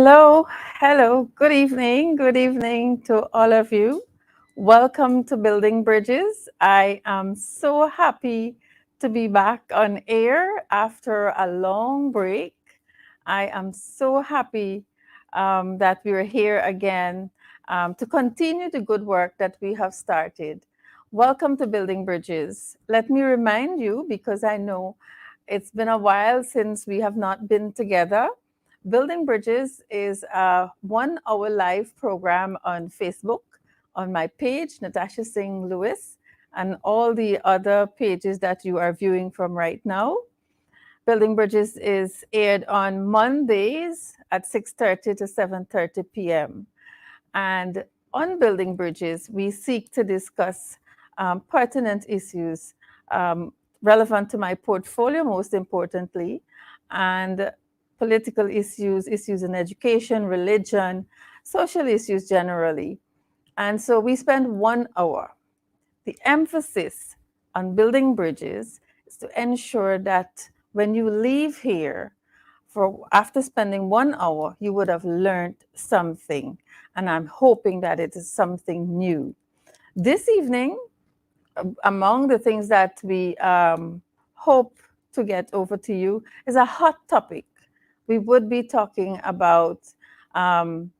Hello, hello, good evening to all of you. Welcome to Building Bridges. I am so happy to be back on air after a long break. I am so happy that we are here again to continue the good work that we have started. Welcome to Building Bridges. Let me remind you, because I know it's been a while since we have not been together. Building Bridges is a 1 hour live program on Facebook, on my page, Natasha Singh Lewis, and all the other pages that you are viewing from right now. Building Bridges is aired on Mondays at 6:30 to 7:30 p.m. And on Building Bridges, we seek to discuss pertinent issues relevant to my portfolio, most importantly, and political issues, issues in education, religion, social issues generally. And so we spend 1 hour. The emphasis on building bridges is to ensure that when you leave here, for after spending 1 hour, you would have learned something. And I'm hoping that it is something new. This evening, among the things that we hope to get over to you is a hot topic. We would be talking about um,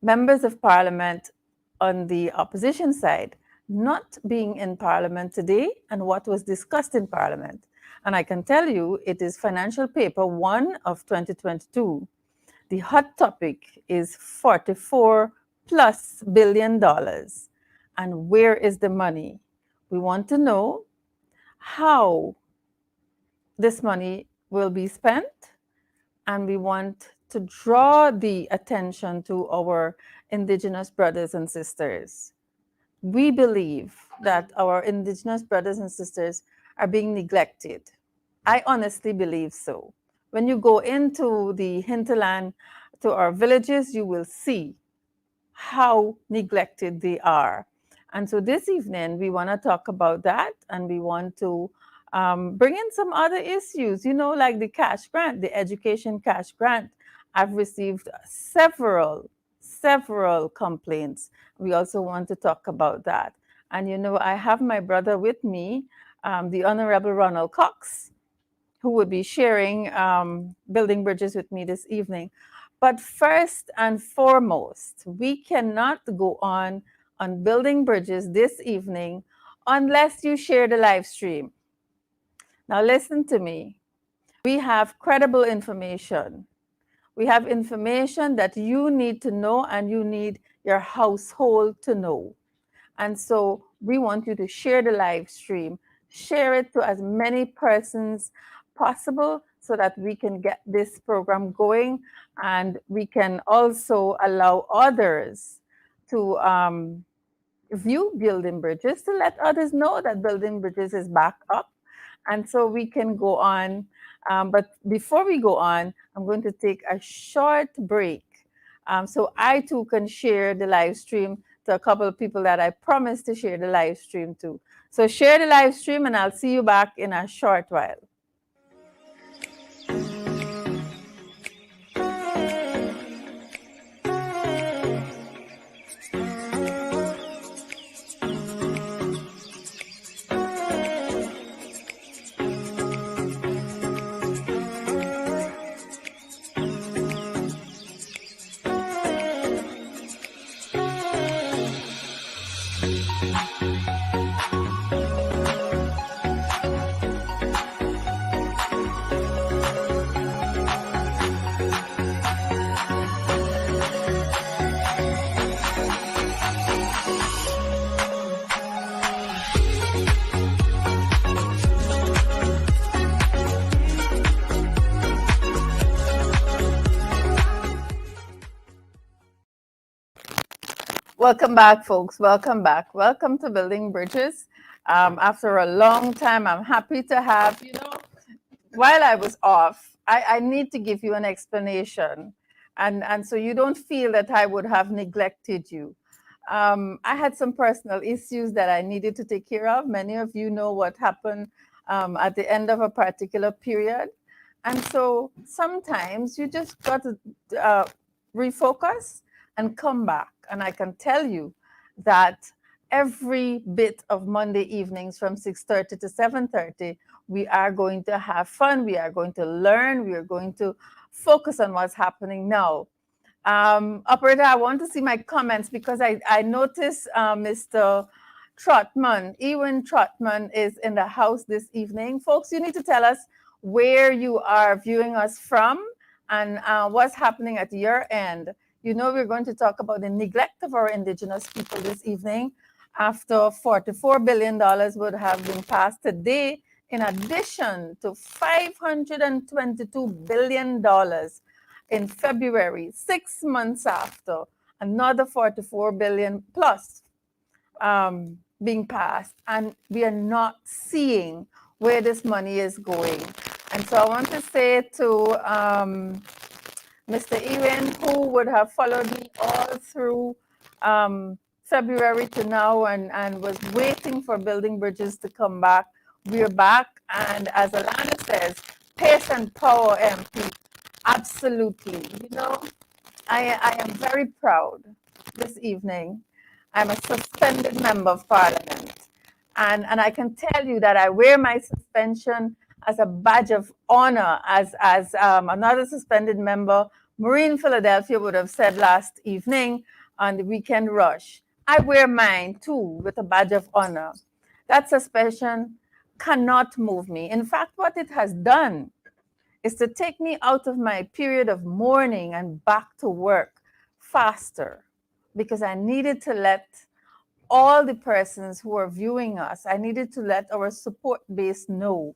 members of parliament on the opposition side not being in parliament today and what was discussed in parliament. And I can tell you it is financial paper 1 of 2022. The hot topic is $44+ billion. And where is the money? We want to know how this money will be spent, and we want to draw the attention to our indigenous brothers and sisters. We believe that our indigenous brothers and sisters are being neglected. I honestly believe so. When you go into the hinterland, to our villages, you will see how neglected they are. And so this evening, we want to talk about that, and we want to bring in some other issues, like the cash grant, the education cash grant. I've received several complaints. We also want to talk about that. And, I have my brother with me, the Honorable Ronald Cox, who would be sharing Building Bridges with me this evening. But first and foremost, we cannot go on Building Bridges this evening unless you share the live stream. Now, listen to me. We have credible information. We have information that you need to know and you need your household to know. And so we want you to share the live stream, share it to as many persons possible so that we can get this program going, and we can also allow others to view Building Bridges, to let others know that Building Bridges is back up. And so we can go on. But before we go on, I'm going to take a short break so I too can share the live stream to a couple of people that I promised to share the live stream to. So share the live stream, and I'll see you back in a short while. Welcome back, folks. Welcome back. Welcome to Building Bridges. After a long time, I'm happy to have, while I was off, I need to give you an explanation. And so you don't feel that I would have neglected you. I had some personal issues that I needed to take care of. Many of you know what happened at the end of a particular period. And so sometimes you just got to refocus, and come back. And I can tell you that every bit of Monday evenings from 6:30 to 7:30, we are going to have fun. We are going to learn. We are going to focus on what's happening now. Operator, I want to see my comments because I noticed Mr. Trotman, Ewan Trotman, is in the house this evening. Folks, you need to tell us where you are viewing us from and what's happening at your end. You know, we're going to talk about the neglect of our indigenous people this evening after $44 billion would have been passed today, in addition to $522 billion in February, 6 months after another 44 billion plus being passed, and we are not seeing where this money is going. And so I want to say to Mr. Ewan, who would have followed me all through February to now and was waiting for Building Bridges to come back. We're back, and as Alana says, pace and power, MP. Absolutely. You know, I am very proud this evening. I'm a suspended member of Parliament. And I can tell you that I wear my suspension as a badge of honor, as another suspended member, Maureen Philadelphia, would have said last evening on the weekend rush. I wear mine too with a badge of honor. That suspension cannot move me. In fact, what it has done is to take me out of my period of mourning and back to work faster, because I needed to let all the persons who are viewing us, I needed to let our support base know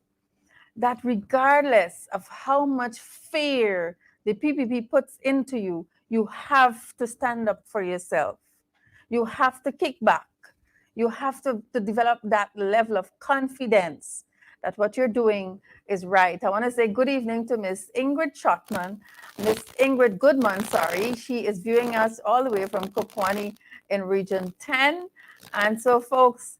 that regardless of how much fear the PPP puts into you, you have to stand up for yourself. You have to kick back. You have to develop that level of confidence that what you're doing is right. I want to say good evening to Miss Ingrid Shotman, Miss Ingrid Goodman, sorry. She is viewing us all the way from Kokwani in Region 10. And so, folks,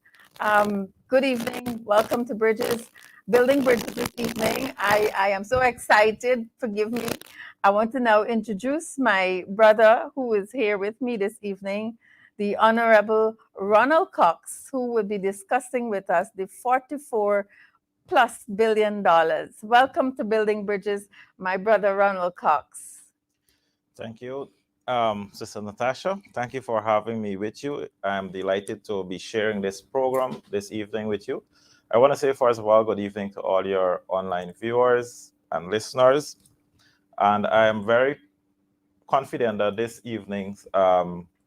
good evening. Welcome to Bridges, Building Bridges this evening. I am so excited. Forgive me. I want to now introduce my brother who is here with me this evening, the Honorable Ronald Cox, who will be discussing with us the $44+ billion. Welcome to Building Bridges, my brother Ronald Cox. Thank you, Sister Natasha. Thank you for having me with you. I'm delighted to be sharing this program this evening with you. I want to say, first of all, good evening to all your online viewers and listeners. And I am very confident that this evening's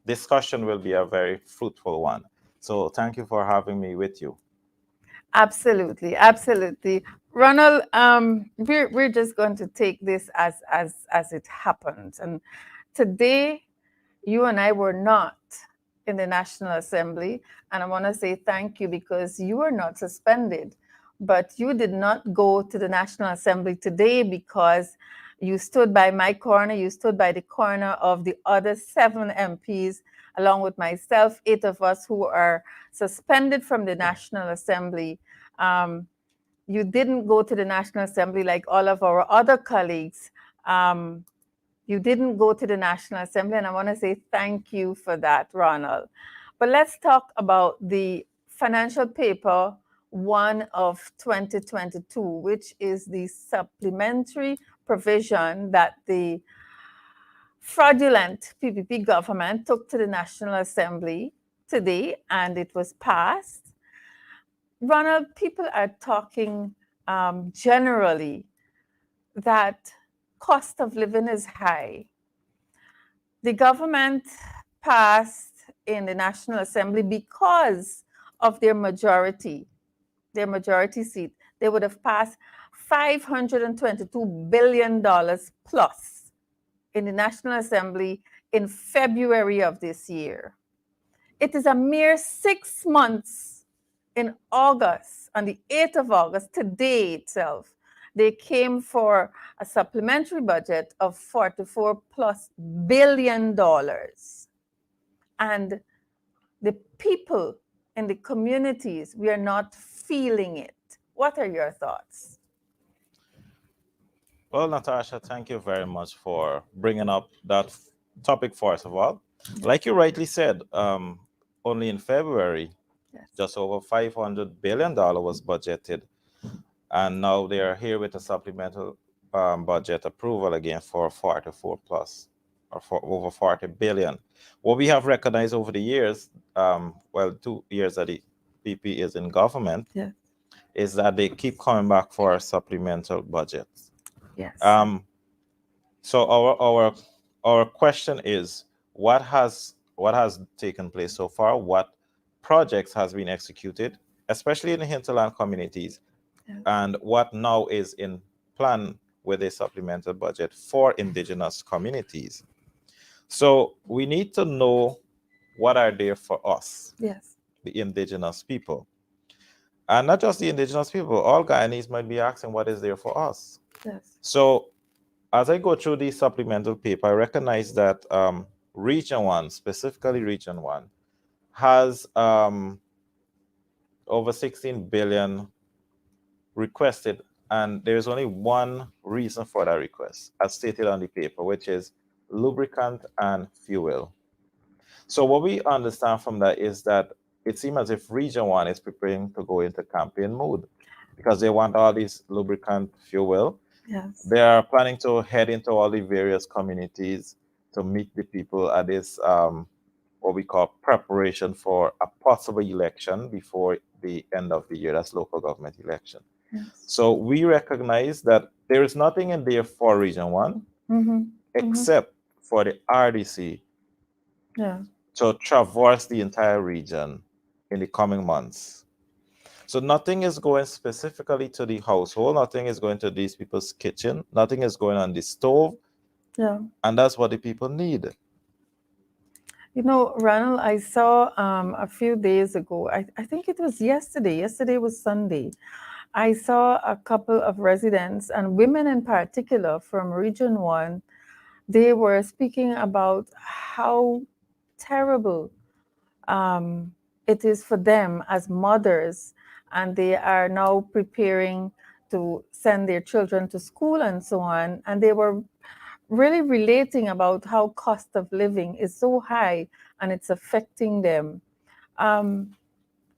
discussion will be a very fruitful one. So thank you for having me with you. Absolutely, absolutely. Ronald, we're just going to take this as it happens. And today, you and I were not in the National Assembly, and I want to say thank you because you were not suspended, but you did not go to the National Assembly today because you stood by my corner, you stood by the corner of the other 7 MPs, along with myself, 8 of us who are suspended from the National Assembly. You didn't go to the National Assembly like all of our other colleagues. You didn't go to the National Assembly, and I want to say thank you for that, Ronald. But let's talk about the financial paper 1 of 2022, which is the supplementary provision that the fraudulent PPP government took to the National Assembly today, and it was passed. Ronald, people are talking generally that cost of living is high. The government passed in the National Assembly because of their majority seat. They would have passed $522 billion plus in the National Assembly in February of this year. It is a mere 6 months in August, on the 8th of August, today itself, they came for a supplementary budget of $44+ billion. And the people in the communities, we are not feeling it. What are your thoughts? Well, Natasha, thank you very much for bringing up that topic first of all. Yes. Like you rightly said, only in February, Yes. just over $500 billion was budgeted, and now they are here with a supplemental budget approval again for 44 plus, or for over 40 billion. What we have recognized over the years, well, 2 years that the PP is in government, Yes. is that they keep coming back for supplemental budgets. Yes. Um, so our question is, what has taken place so far? What projects has been executed, especially in the hinterland communities, Yes. and what now is in plan with a supplemental budget for indigenous communities? So we need to know what are there for us, Yes. the indigenous people. And not just the indigenous people, all Guyanese might be asking what is there for us. Yes. So as I go through the supplemental paper, I recognize that Region 1, specifically Region 1, has over 16 billion requested, and there's only one reason for that request, as stated on the paper, which is lubricant and fuel. So what we understand from that is that it seems as if Region 1 is preparing to go into campaign mode because they want all this lubricant fuel. Yes. They are planning to head into all the various communities to meet the people at this what we call preparation for a possible election before the end of the year. That's local government election. Yes. So we recognize that there is nothing in there for Region 1 Mm-hmm. Mm-hmm. except for the RDC Yeah. to traverse the entire region in the coming months. So nothing is going specifically to the household, nothing is going to these people's kitchen, nothing is going on the stove, Yeah. and that's what the people need. You know, Ronald, I saw a few days ago, I think it was yesterday. Yesterday was Sunday. I saw a couple of residents and women in particular from Region 1. They were speaking about how terrible um, it is for them as mothers, and they are now preparing to send their children to school and so on. And they were really relating about how cost of living is so high and it's affecting them. Um,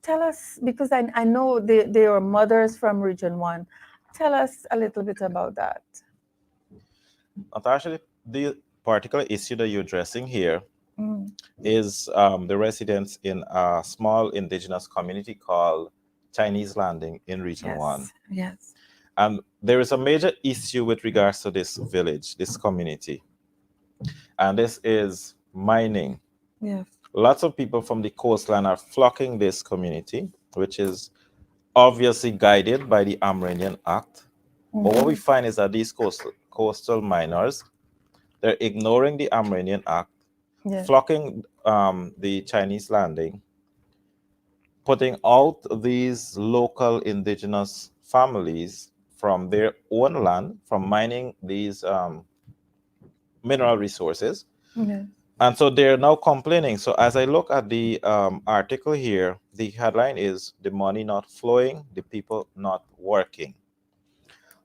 Tell us, because I know they are mothers from Region 1. Tell us a little bit about that. Natasha, the particular issue that you're addressing here Mm. is the residents in a small indigenous community called Chinese Landing in Region 1. Yes, yes, And there is a major issue with regards to this village, this community, and this is mining. yes. Lots of people from the coastline are flocking this community, which is obviously guided by the Amerindian Act. But what we Mm-hmm. find is that these coastal miners, they're ignoring the Amerindian Act, Yes, flocking the Chinese landing, putting out these local indigenous families from their own land, from mining these mineral resources. yes, And so they're now complaining. So as I look at the article here, the headline is "The money not flowing, the people not working."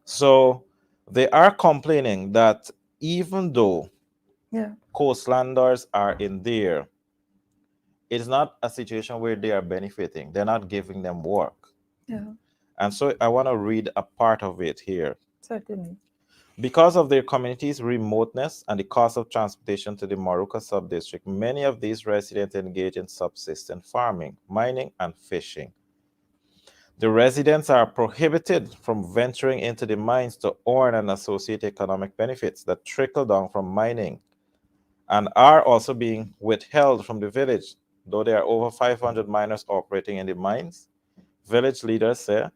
So they are complaining that even though yeah, coastlanders are in there, it's not a situation where they are benefiting. They're not giving them work. yeah, And so I want to read a part of it here. certainly. Because of their community's remoteness and the cost of transportation to the Moruca subdistrict, many of these residents engage in subsistence farming, mining, and fishing. The residents are prohibited from venturing into the mines to earn and associate economic benefits that trickle down from mining, and are also being withheld from the village. Though there are over 500 miners operating in the mines, village leaders say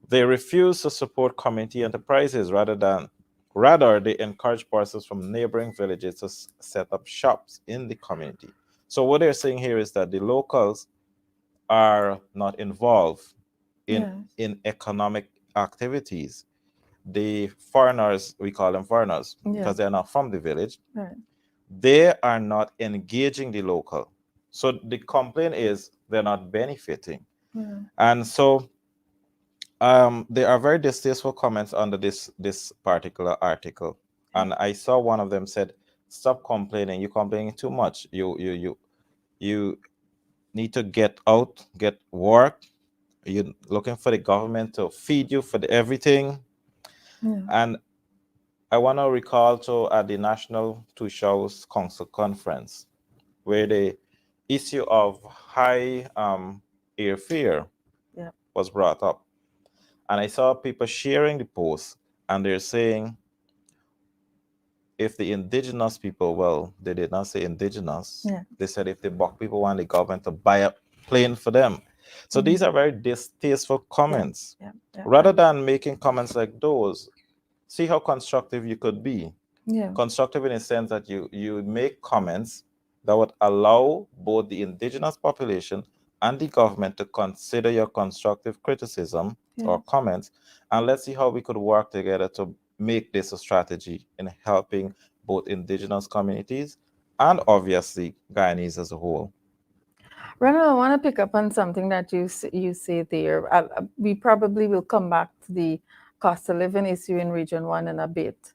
they refuse to support community enterprises. Rather they encourage persons from neighboring villages to set up shops in the community. So what they're saying here is that the locals are not involved in Yes, economic activities. The foreigners, we call them foreigners yeah, because they're not from the village, right, they are not engaging the local. So the complaint is they're not benefiting. yeah, And so there are very distasteful comments under this particular article, yeah, and I saw one of them said, stop complaining. You're complaining too much. You need to get out, get work. You're looking for the government to feed you for everything. Yeah. And I want to recall to at the National Two Shows Council Conference, where the issue of high airfare Yeah. was brought up. And I saw people sharing the post, and they're saying, if the indigenous people, well, they did not say indigenous, Yeah. they said if the Bok people want the government to buy a plane for them. So these Mhm. are very distasteful Yeah. comments. Yeah. Yeah. Rather than making comments like those, see how constructive you could be. Yeah. Constructive in a sense that you make comments that would allow both the indigenous population and the government to consider your constructive criticism or Yes. comments, and let's see how we could work together to make this a strategy in helping both indigenous communities and obviously Guyanese as a whole. Ronald, I want to pick up on something that you say there. We probably will come back to the cost of living issue in Region 1 in a bit.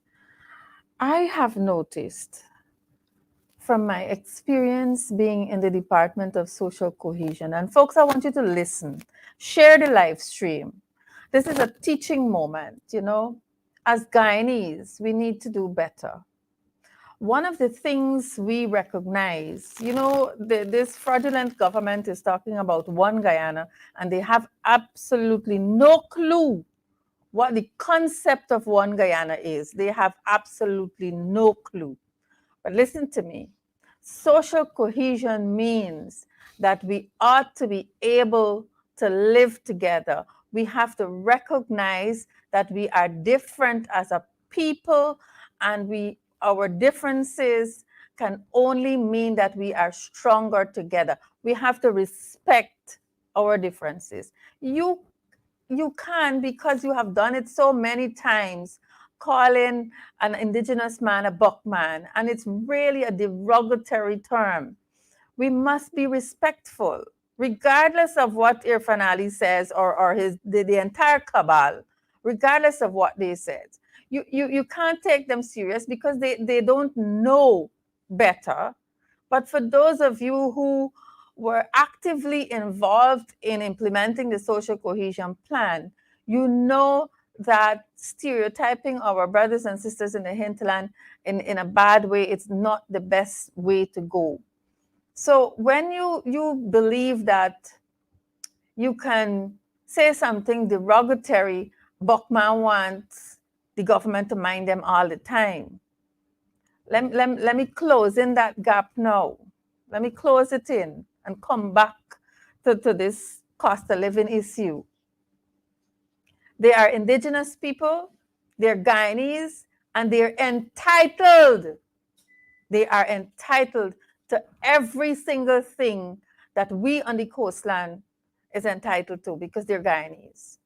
I have noticed from my experience being in the Department of Social Cohesion, and folks, I want you to listen, share the live stream. This is a teaching moment, you know. As Guyanese, we need to do better. One of the things we recognize, you know, this fraudulent government is talking about one Guyana, and they have absolutely no clue what the concept of one Guyana is. They have absolutely no clue. But listen to me. Social cohesion means that we ought to be able to live together. We have to recognize that we are different as a people, and our differences can only mean that we are stronger together. We have to respect our differences. You can, because you have done it so many times, calling an indigenous man a buckman, and it's really a derogatory term. We must be respectful, regardless of what Irfan Ali says, or the entire cabal, regardless of what they said. You can't take them serious because they don't know better. But for those of you who were actively involved in implementing the social cohesion plan, you know that stereotyping our brothers and sisters in the hinterland in a bad way, it's not the best way to go. So when you believe that you can say something derogatory, Buckman wants the government to mind them all the time. Let me close in that gap now. Let me close it in and come back to this cost of living issue. They are indigenous people, they're Guyanese, and they're entitled. They are entitled to every single thing that we on the coastland is entitled to because they're Guyanese.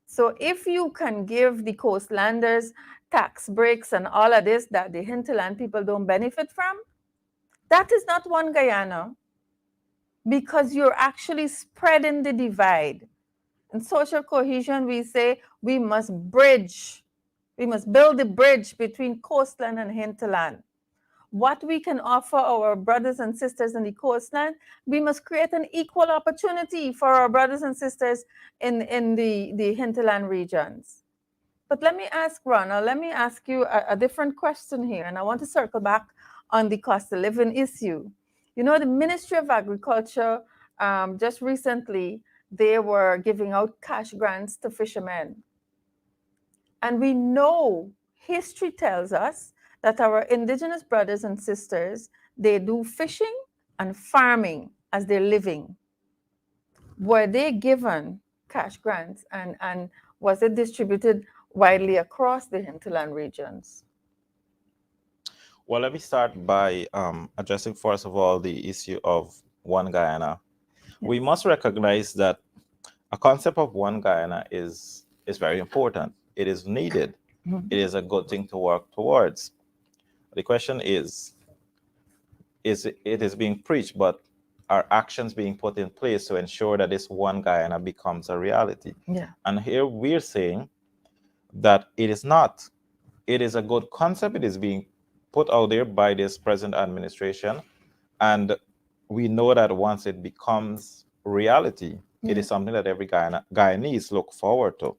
So if you can give the coastlanders tax breaks and all of this that the hinterland people don't benefit from, that is not one Guyana, because you're actually spreading the divide. In social cohesion, we say we must bridge, we must build the bridge between coastland and hinterland. What we can offer our brothers and sisters in the coastland, we must create an equal opportunity for our brothers and sisters in the hinterland regions. But let me ask Rana, let me ask you a different question here, and I want to circle back on the cost of living issue. You know, the Ministry of Agriculture just recently, they were giving out cash grants to fishermen. And we know, history tells us that our indigenous brothers and sisters, they do fishing and farming as their living. Were they given cash grants, and was it distributed widely across the hinterland regions? Well, let me start by addressing first of all the issue of one Guyana. We Yes. must recognize that a concept of one Guyana is very important. It is needed. It Mhm. is a good thing to work towards. The question is it is being preached, but are actions being put in place to ensure that this one Guyana becomes a reality? Yeah. And here we're saying that it is not. It is a good concept. It is being put out there by this present administration. And we know that once it becomes reality, it is something that every Guyanese look forward to.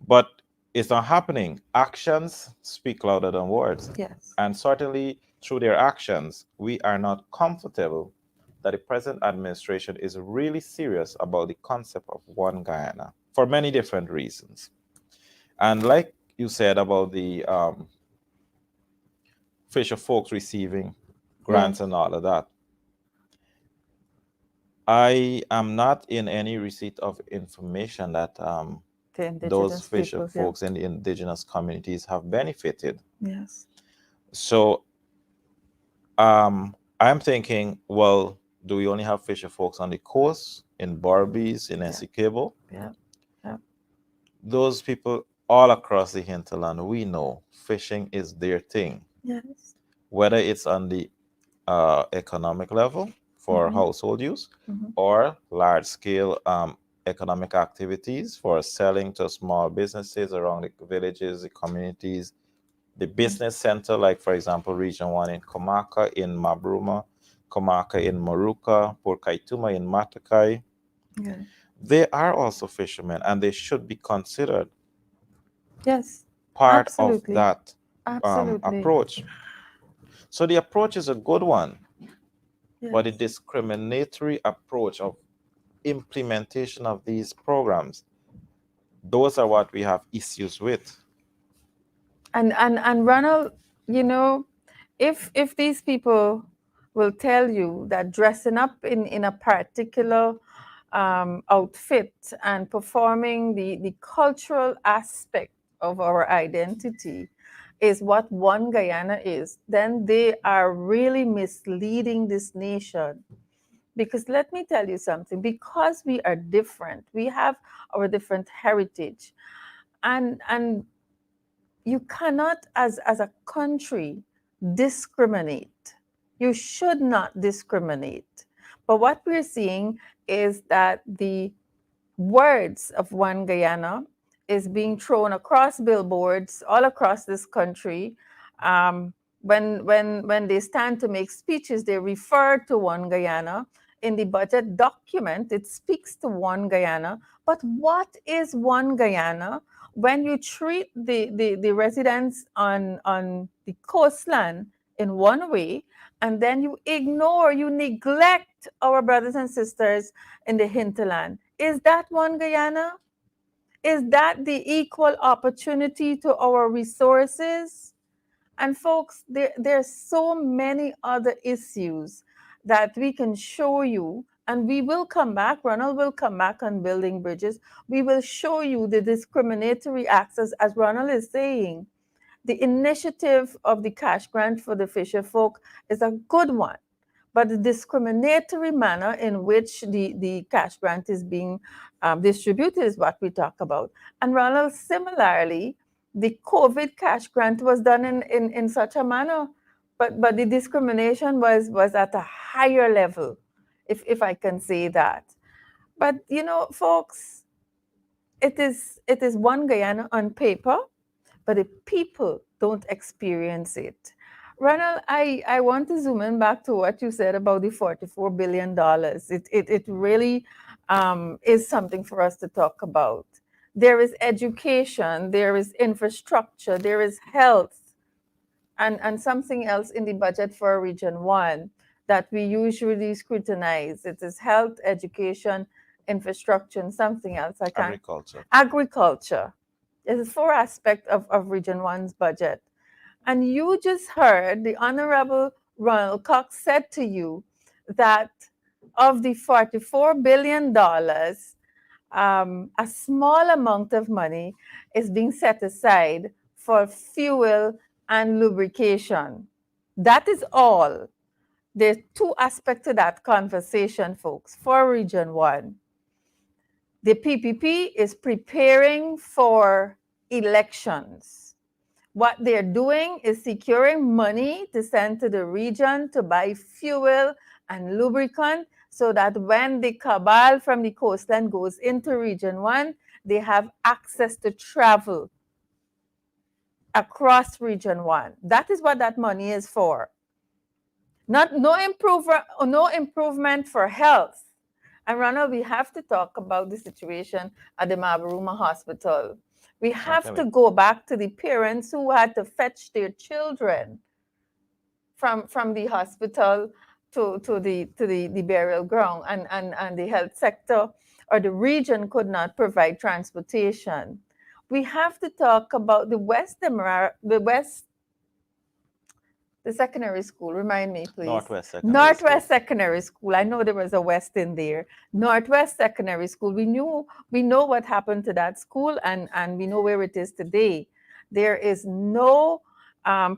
But it's not happening. Actions speak louder than words. Yes. And certainly through their actions, we are not comfortable that the present administration is really serious about the concept of one Guyana for many different reasons. And like you said about the fisher folks receiving grants and all of that, I am not in any receipt of information that The those indigenous fisher peoples, folks in the indigenous communities have benefited. Yes. So I'm thinking, well, do we only have fisher folks on the coast, in Barbies, in Essequibo? Yeah. Yeah. Those people all across the hinterland, we know fishing is their thing. Yes. Whether it's on the economic level for household use or large scale economic activities for selling to small businesses around the villages, the communities, the business center, like for example, Region 1 in Komaka, in Mabruma, Komaka in Maruka, Port Kaituma in Matakai. Yeah. They are also fishermen and they should be considered Yes. part of Absolutely. that Absolutely. approach. So the approach is a good one, but the Yes. discriminatory approach of implementation of these programs, those are what we have issues with. And Ronald, you know, if these people will tell you that dressing up in a particular outfit and performing the cultural aspect of our identity is what one Guyana is, then they are really misleading this nation. Because let me tell you something, because we are different, we have our different heritage, and you cannot, as a country, discriminate. You should not discriminate. But what we're seeing is that the words of one Guyana is being thrown across billboards all across this country. Um, when they stand to make speeches, they refer to one Guyana. In the budget document, it speaks to one Guyana. But what is one Guyana when you treat the residents on the coastland in one way, and then you ignore, you neglect our brothers and sisters in the hinterland? Is that one Guyana? Is that the equal opportunity to our resources? And folks, there's so many other issues that we can show you, and we will come back. Ronald will come back on building bridges. We will show you the discriminatory acts, as Ronald is saying. The initiative of the cash grant for the fisher folk is a good one, but the discriminatory manner in which the cash grant is being distributed is what we talk about. And Ronald, similarly, the COVID cash grant was done in such a manner, but the discrimination was at a higher level, if I can say that. But you know, folks, it is one Guyana on paper, but the people don't experience it. Ronald, I want to zoom in back to what you said about the $44 billion. It really is something for us to talk about. There is education, there is infrastructure, there is health, and something else in the budget for Region 1 that we usually scrutinize. It is health, education, infrastructure, and something else. I can't. Agriculture. Agriculture. There's four aspects of Region 1's budget. And you just heard the Honorable Ronald Cox said to you that of the $44 billion, a small amount of money is being set aside for fuel and lubrication. That is all. There's two aspects to that conversation, folks, for Region 1. The PPP is preparing for elections. What they're doing is securing money to send to the region to buy fuel and lubricant so that when the cabal from the coastline goes into Region 1, they have access to travel. across Region 1. That is what that money is for. No improvement for health. And Ronald, we have to talk about the situation at the Mabaruma Hospital. We have to Certainly. go back to the parents who had to fetch their children from the hospital to the burial ground, and the health sector or the region could not provide transportation. We have to talk about the secondary school. Remind me, please. Northwest Secondary Northwest School. Secondary School. I know there was a West in there. Northwest Secondary School. We know what happened to that school, and we know where it is today. There is no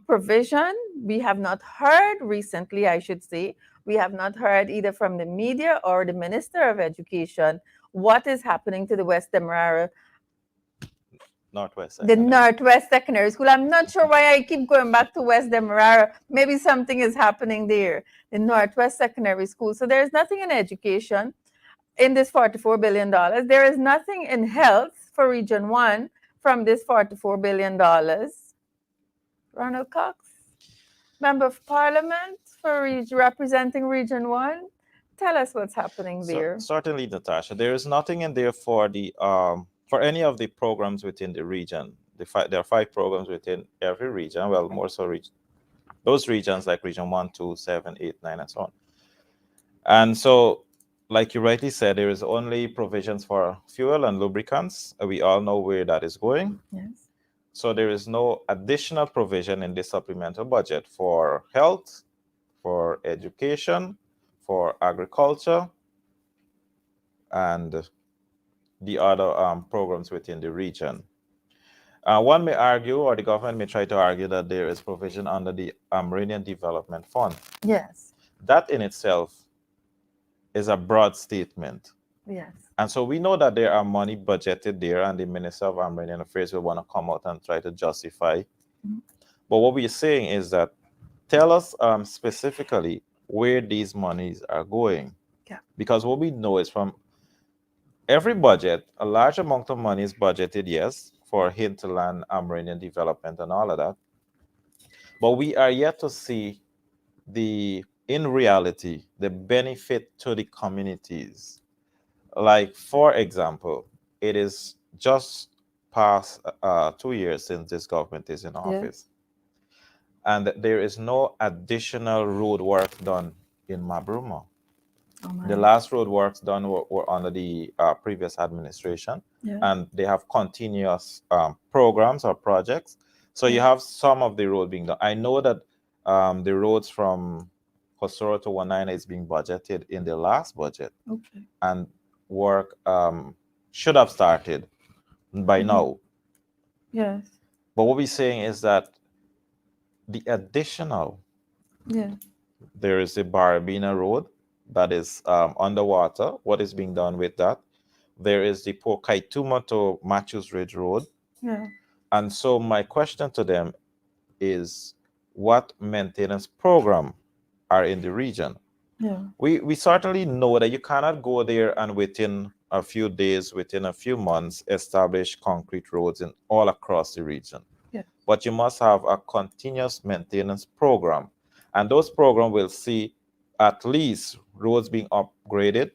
provision. We have not heard recently, I should say, we have not heard either from the media or the Minister of Education what is happening to the West Demerara, Northwest the Secondary. Northwest Secondary School. I'm not sure why I keep going back to West Demerara. Maybe something is happening there. The Northwest Secondary School. So there's nothing in education in this $44 billion. There is nothing in health for Region 1 from this $44 billion. Ronald Cox, Member of Parliament for representing Region 1. Tell us what's happening So there. certainly, Natasha, there is nothing in there for the for any of the programs within the region. There are 5 programs within every region. Well, more so those regions like Region 1, 2, 7, 8, 9, and so on. And so, like you rightly said, there is only provisions for fuel and lubricants. We all know where that is going. Yes. So there is no additional provision in this supplemental budget for health, for education, for agriculture, and the other programs within the region. One may argue, or the government may try to argue, that there is provision under the Amerindian Development Fund. Yes. That in itself is a broad statement. Yes. And so we know that there are money budgeted there, and the Minister of Amerindian Affairs will want to come out and try to justify. Mhm. But what we're saying is that tell us specifically where these monies are going. Yeah. Because what we know is from every budget, a large amount of money is budgeted, yes, for hinterland, Amerindian development and all of that. But we are yet to see in reality, the benefit to the communities. Like, for example, it is just past 2 years since this government is in office. And there is no additional road work done in Mabruma. The last road works done were under the previous administration, and they have continuous programs or projects. So you have some of the road being done. I know that the roads from Kosoro to Wanina is being budgeted in the last budget, and work should have started by now. Yes. But what we're saying is that the additional, there is the Barabina Road that is underwater. What is being done with that? There is the Kaituma to Matthews Ridge Road. And so my question to them is, what maintenance program are in the region? We certainly know that you cannot go there and within a few days, within a few months, establish concrete roads in all across the region. But you must have a continuous maintenance program. And those programs will see at least roads being upgraded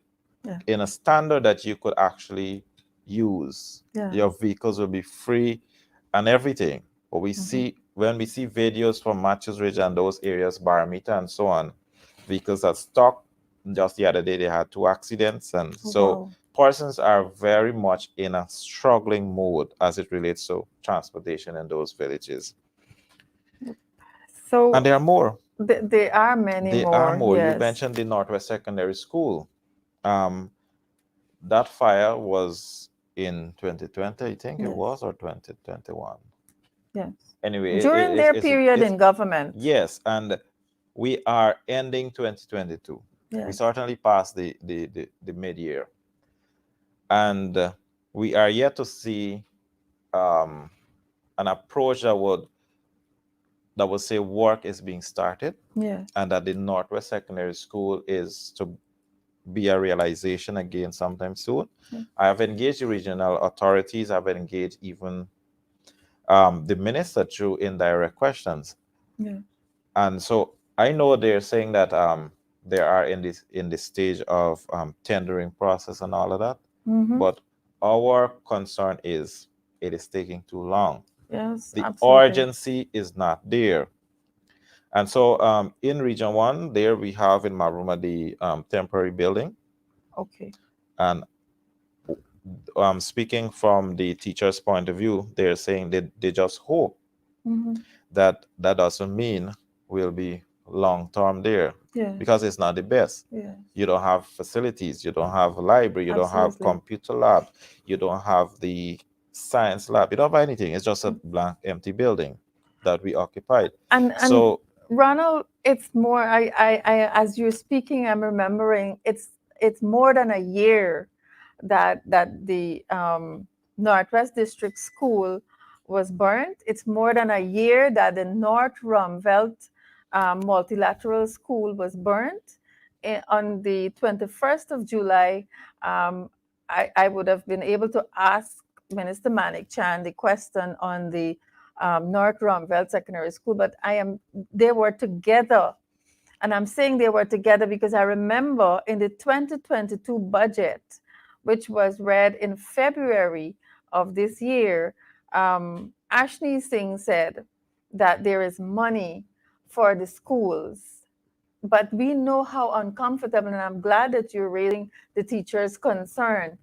in a standard that you could actually use. Your vehicles will be free and everything. But we see, when we see videos from Matthews Ridge and those areas, Baramita and so on, vehicles are stuck. Just the other day, they had 2 accidents. And persons are very much in a struggling mode as it relates to transportation in those villages. And there are more. There are many There more. are more. You Yes. mentioned the Northwest Secondary School. That fire was in 2020, I think it was, or 2021. Yes. Anyway, During their period in government. Yes, and we are ending 2022. We certainly passed the mid-year. And we are yet to see an approach that would say work is being started, and that the Northwest Secondary School is to be a realization again sometime soon. I have engaged the regional authorities. I've engaged even the minister through indirect questions. Yeah. And so I know they're saying that they are in this stage of tendering process and all of that, Mm-hmm. but our concern is it is taking too long. Yes, The absolutely. urgency is not there. And so in Region 1, there we have in Maruma the temporary building. Okay. And speaking from the teacher's point of view, they're saying they just hope Mm-hmm. that that doesn't mean we'll be long term there, Yes. because it's not the best. Yes. You don't have facilities, you don't have a library, you don't have Absolutely. computer lab, you don't have the science lab, you don't have anything. It's just a blank, empty building that we occupied. And So Ronald, it's more. As you're speaking, I'm remembering it's more than a year that the Northwest District School was burnt. It's more than a year that the North Rumvelt Multilateral School was burnt. On the 21st of July, I would have been able to ask Minister Manik Chan the question on the North Rumvelt Secondary School, but they were together. And I'm saying they were together because I remember in the 2022 budget, which was read in February of this year, Ashni Singh said that there is money for the schools. But we know how uncomfortable, and I'm glad that you're raising the teachers' concern.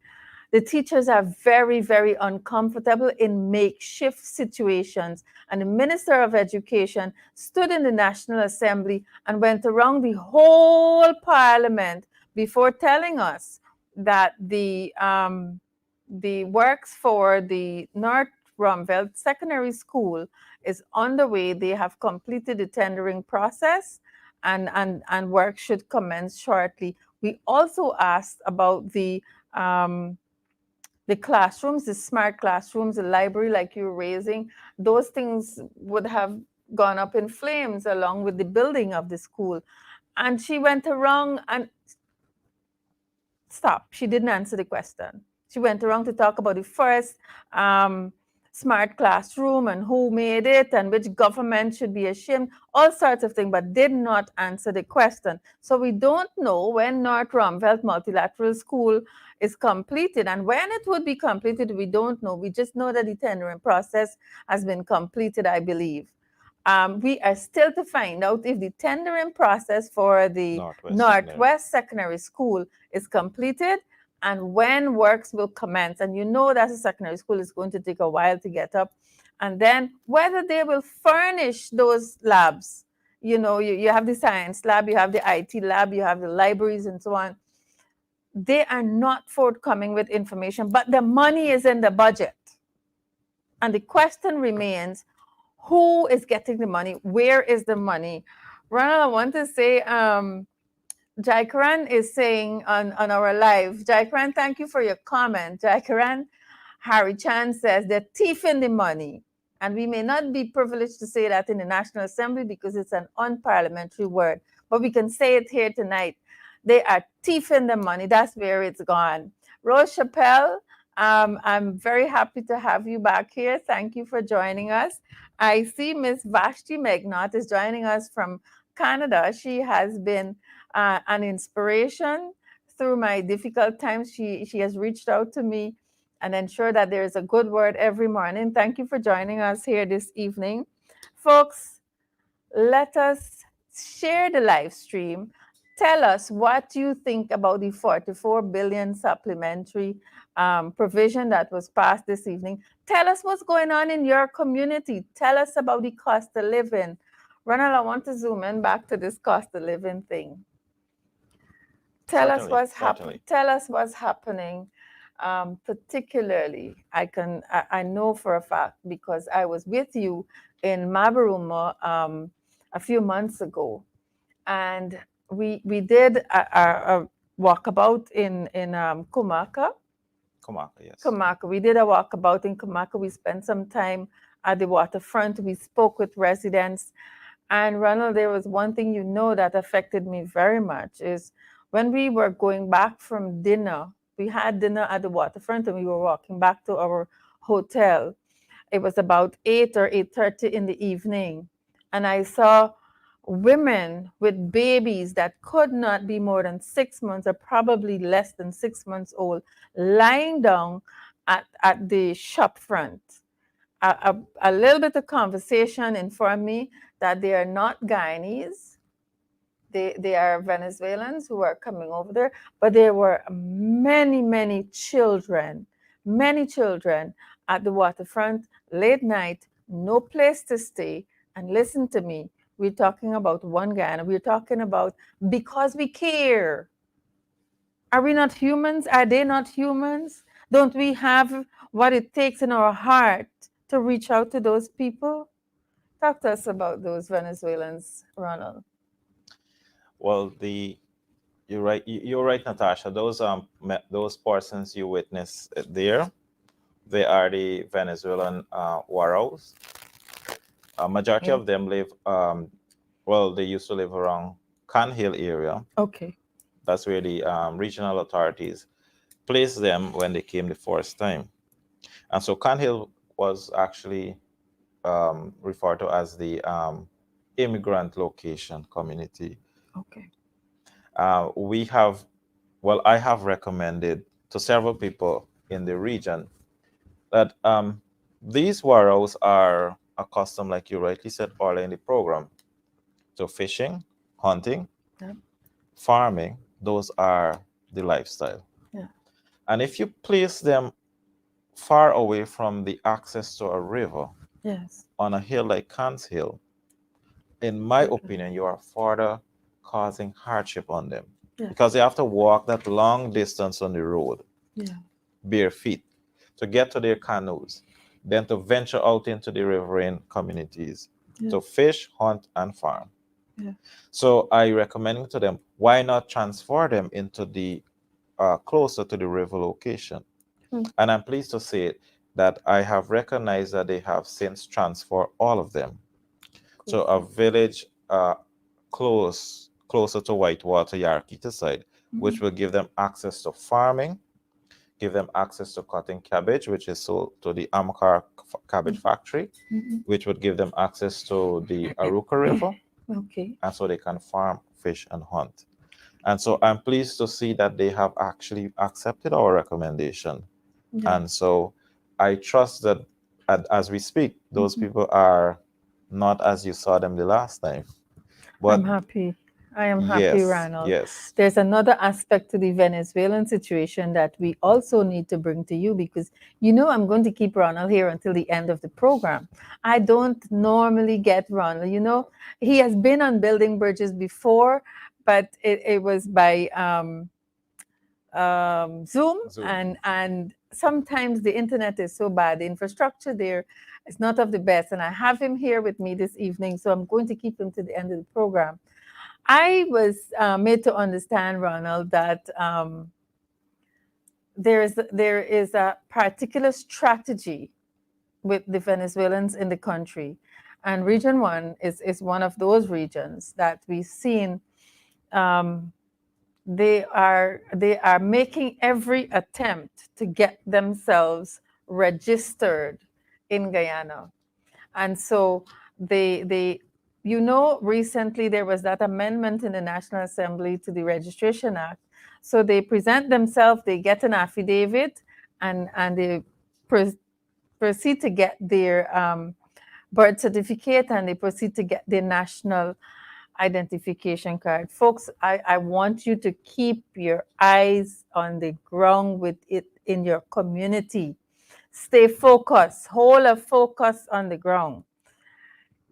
The teachers are very, very uncomfortable in makeshift situations. And the Minister of Education stood in the National Assembly and went around the whole Parliament before telling us that the works for the North Rumvelt Secondary School is underway. They have completed the tendering process, and work should commence shortly. We also asked about the classrooms, the smart classrooms, the library, like you were raising. Those things would have gone up in flames along with the building of the school. And she went around and stop. She didn't answer the question. She went around to talk about the first smart classroom and who made it and which government should be ashamed, all sorts of things, but did not answer the question. So we don't know when North Rumvelt Multilateral School is completed, and when it would be completed, we don't know. We just know that the tendering process has been completed, I believe. We are still to find out if the tendering process for the Northwest Secondary School is completed and when works will commence. And you know that a secondary school is going to take a while to get up. And then whether they will furnish those labs. You know, you have the science lab, you have the IT lab, you have the libraries and so on. They are not forthcoming with information, but the money is in the budget. And the question remains, who is getting the money? Where is the money? Ronald, I want to say, Jaikaran is saying on our live, Jaikaran, thank you for your comment. Jaikaran, Harry Chan says they're thieving the money. And we may not be privileged to say that in the National Assembly because it's an unparliamentary word, but we can say it here tonight. They are thieving the money. That's where it's gone. Rose Chappelle, I'm very happy to have you back here. Thank you for joining us. I see Miss Vashti Megnot is joining us from Canada. She has been an inspiration through my difficult times. She has reached out to me and ensure that there is a good word every morning. Thank you for joining us here this evening. Folks, let us share the live stream. Tell us what you think about the 44 billion supplementary provision that was passed this evening. Tell us what's going on in your community. Tell us about the cost of living. Ronald, I want to zoom in back to this cost of living thing. Tell us what's happening. Tell us what's happening. Particularly, I know for a fact because I was with you in Mabaruma a few months ago, and we did a walkabout in Kumaka. Kumaka, yes. Kumaka. We did a walkabout in Kumaka. We spent some time at the waterfront. We spoke with residents. And Ronald, there was one thing you know that affected me very much is when we were going back from dinner, we had dinner at the waterfront and we were walking back to our hotel. It was about 8 or 8:30 in the evening, and I saw women with babies that could not be more than 6 months or probably less than 6 months old lying down at the shop front. A little bit of conversation informed me that they are not Guyanese. They are Venezuelans who are coming over there, but there were many children at the waterfront late night, no place to stay. And listen to me, we're talking about one Guyana. We're talking about because we care. Are we not humans? Are they not humans? Don't we have what it takes in our heart to reach out to those people? Talk to us about those Venezuelans, Ronald. Well, you're right. You're right, Natasha. Those persons you witness there, they are the Venezuelan Waros. A majority Okay. of them live. Well, they used to live around Can Hill area. Okay. That's where the regional authorities placed them when they came the first time. And so Can Hill was actually referred to as the immigrant location community. Okay. We have, well, I have recommended to several people in the region that these Waros are accustomed, like you rightly said earlier in the program, to fishing, hunting, Yeah. farming. Those are the lifestyle. Yeah. And if you place them far away from the access to a river Yes. on a hill like Can's Hill, in my Okay. opinion, you are further causing hardship on them Yes. because they have to walk that long distance on the road, Yeah. bare feet, to get to their canoes, then to venture out into the riverine communities Yeah. to fish, hunt, and farm. Yeah. So I recommend to them, why not transfer them into the closer to the river location? Hmm. And I'm pleased to say that I have recognized that they have since transferred all of them to a Cool. village closer to Whitewater, Yarkita side, which will give them access to farming, give them access to cutting cabbage, which is sold to the Amcar cabbage factory, Mhm. which would give them access to the Aruka River, Okay. and so they can farm, fish, and hunt. And so I'm pleased to see that they have actually accepted our recommendation. Yeah. And so I trust that as we speak, those Mhm. people are not as you saw them the last time. I'm But happy. I am happy, yes, Ronald. yes, There's another aspect to the Venezuelan situation that we also need to bring to you because you know I'm going to keep Ronald here until the end of the program. I don't normally get Ronald. You know, he has been on building bridges before, but it was by Zoom, Zoom. and sometimes the internet is so bad, the infrastructure there is not of the best. And I have him here with me this evening, so I'm going to keep him to the end of the program. I was made to understand, Ronald, that there is a particular strategy with the Venezuelans in the country, and Region One is one of those regions that we've seen. Um, they are making every attempt to get themselves registered in Guyana. And so they recently there was that amendment in the National Assembly to the Registration Act. So they present themselves, they get an affidavit, and they proceed to get their birth certificate, and they proceed to get their national identification card. Folks, I want you to keep your eyes on the ground with it in your community. Stay focused, hold a focus on the ground.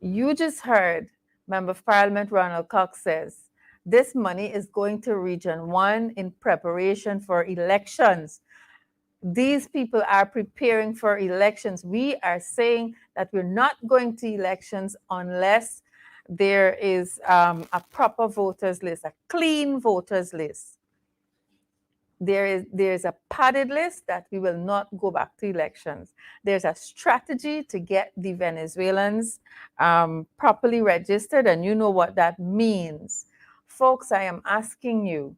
You just heard Member of Parliament Ronald Cox says this money is going to Region 1 in preparation for elections. These people are preparing for elections. We are saying that we're not going to elections unless there is a proper voters list, a clean voters list. There's a padded list that we will not go back to elections. There's a strategy to get the Venezuelans properly registered, and you know what that means. Folks, I am asking you,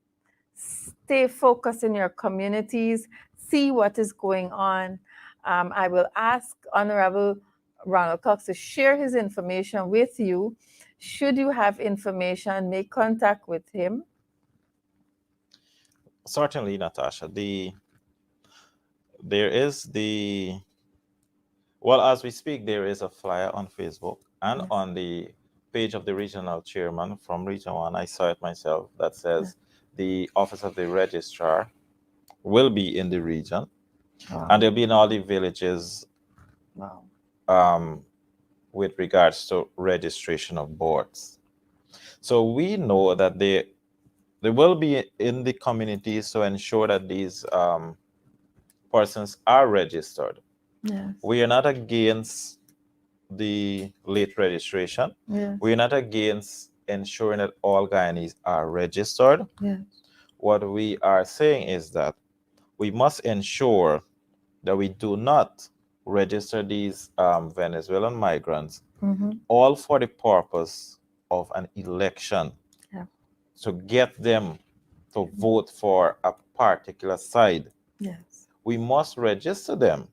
stay focused in your communities, see what is going on. I will ask Honorable Ronald Cox to share his information with you. Should you have information, make contact with him. Certainly, Natasha. There is the well, as we speak, there is a flyer on Facebook and Yes. on the page of the regional chairman from Region 1. I saw it myself that Yeah. says the office of the registrar will be in the region, and Wow. they'll be in all the villages Wow. um, with regards to registration of boards. So we know that they will be in the communities to ensure that these persons are registered. Yes. We are not against the late registration. Yes. We're not against ensuring that all Guyanese are registered. Yes. What we are saying is that we must ensure that we do not register these Venezuelan migrants Mm-hmm. all for the purpose of an election Yeah. to get them to vote for a particular side. Yes. We must register them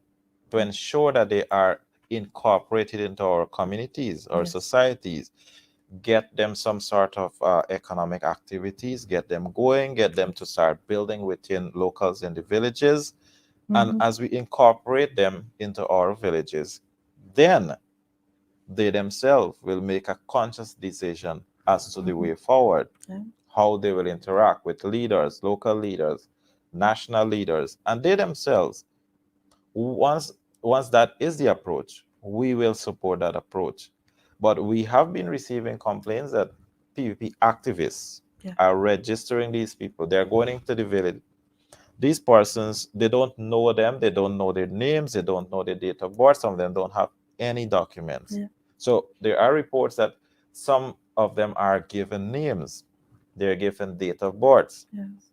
to ensure that they are incorporated into our communities, our Yes. societies, get them some sort of economic activities, get them going, get them to start building within locals in the villages. And Mm-hmm. as we incorporate them into our villages, then they themselves will make a conscious decision as to the Mm-hmm. way forward, Yeah. how they will interact with leaders, local leaders, national leaders, and they themselves. Once once that is the approach, we will support that approach. But we have been receiving complaints that PVP activists Yeah. are registering these people. They're going into the village. These persons, they don't know them, they don't know their names, they don't know their date of birth. Some of them don't have any documents. Yeah. So there are reports that some of them are given names, they're given date of birth. Yes.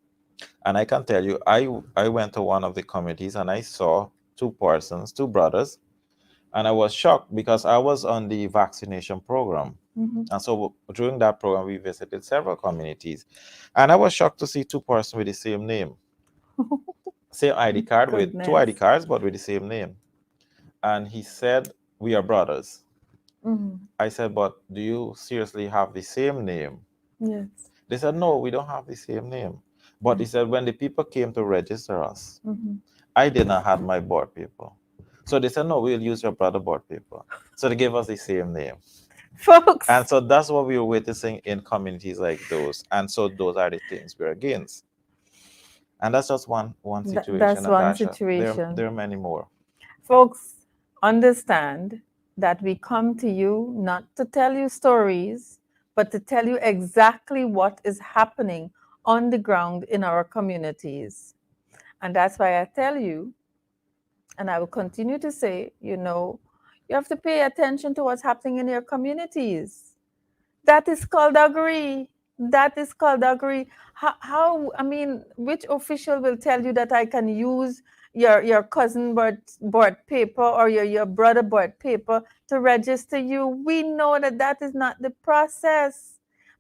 And I can tell you, I went to one of the committees and I saw two persons, two brothers, and I was shocked because I was on the vaccination program. Mm-hmm. And so during that program, we visited several communities. And I was shocked to see two persons with the same name, same ID card, with two ID Goodness. cards, but with the same name. And he said, "We are brothers." Mm-hmm. I said, "But do you seriously have the same name?" Yes. They said, "No, we don't have the same name." But he said, when the people came to register us, Mm-hmm. I did not have my board paper. So they said, "No, we'll use your brother board paper." So they gave us the same name. And Folks, so that's what we were witnessing in communities like those. And so those are the things we're against. And that's just one situation, that's one Natasha. There situation. are many more. Folks, understand that we come to you not to tell you stories, but to tell you exactly what is happening on the ground in our communities. And that's why I tell you, and I will continue to say, you have to pay attention to what's happening in your communities. That is called skullduggery. That is called skullduggery. I mean, which official will tell you that I can use your cousin board paper or your brother board paper to register you? We know that that is not the process.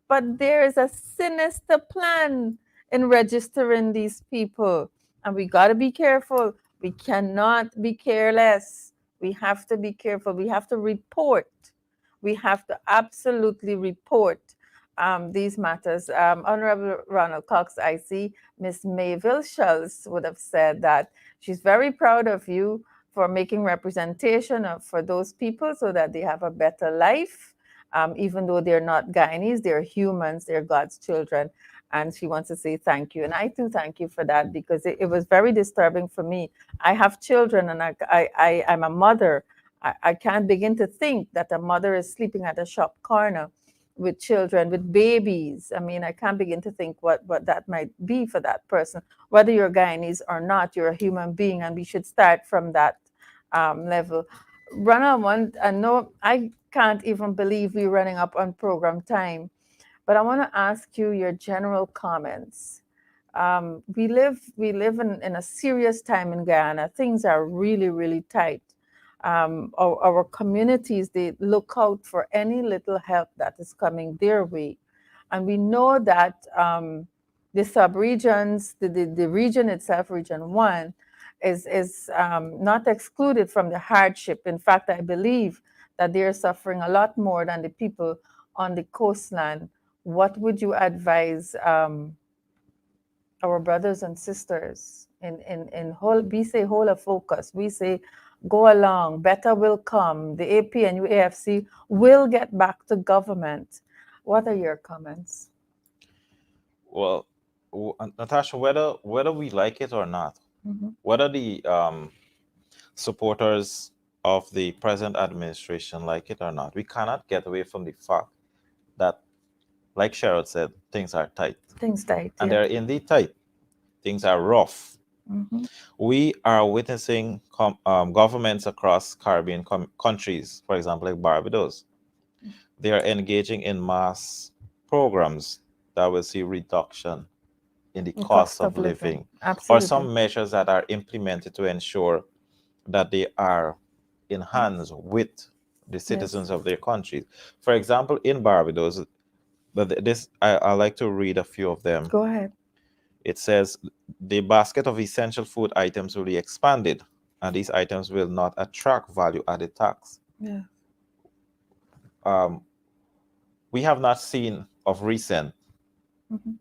But there is a sinister plan in registering these people. And we got to be careful. We cannot be careless. We have to be careful. We have to report. We have to absolutely report these matters. Honorable Ronald Cox, I see Miss Mayville Schultz would have said that she's very proud of you for making representation for those people so that they have a better life. Even though they're not Guyanese, they're humans, they're God's children. And she wants to say thank you. And I too thank you for that because it was very disturbing for me. I have children and I'm a mother. I can't begin to think that a mother is sleeping at a shop corner with children, with babies. I mean, I can't begin to think what that might be for that person. Whether you're Guyanese or not, you're a human being, and we should start from that level. Run one, I know I can't even believe we're running up on program time, but I want to ask you your general comments. We live in a serious time in Guyana. Things are really, really tight. Our communities, they look out for any little help that is coming their way. And we know that the sub-regions, the region itself, Region 1, is not excluded from the hardship. In fact, I believe that they're suffering a lot more than the people on the coastline. What would you advise our brothers and sisters in whole? We say whole of focus. We say go along. Better will come. The AP and UAFC will get back to government. What are your comments? Well, Natasha, whether we like it or not, Mhm. whether the supporters of the present administration like it or not, we cannot get away from the fact that, like Cheryl said, things are tight. Things tight, And yeah. they're indeed tight. Things are rough. Mhm. We are witnessing governments across Caribbean countries, for example, like Barbados. They are engaging in mass programs that will see reduction in the The cost cost of of living, living, or absolutely. some measures that are implemented to ensure that they are in Yes. hands with the Yes. citizens of their countries. For example, in Barbados, but this I like to read a few of them. Go ahead. It says the basket of essential food items will be expanded, and these items will not attract value added tax. Yeah. Um, we have not seen of recent Mhm.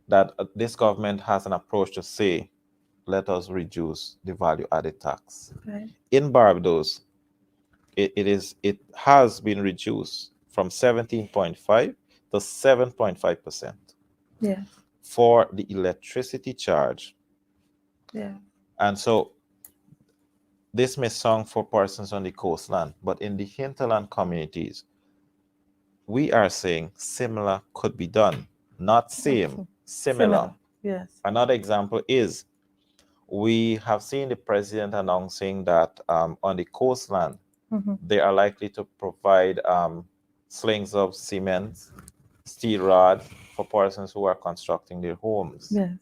that this government has an approach to say, let us reduce the value added tax. Right. In Barbados, it has been reduced from 17.5 to 7.5% Yes. for the electricity charge. Yeah. And so this may sound for persons on the coastland, but in the hinterland communities, we are saying similar could be done. Not same, Absolutely. similar. Similar. Yes. Another example is we have seen the president announcing that on the coastland, Mhm. they are likely to provide slings of cement, steel rod for persons who are constructing their homes. Yes.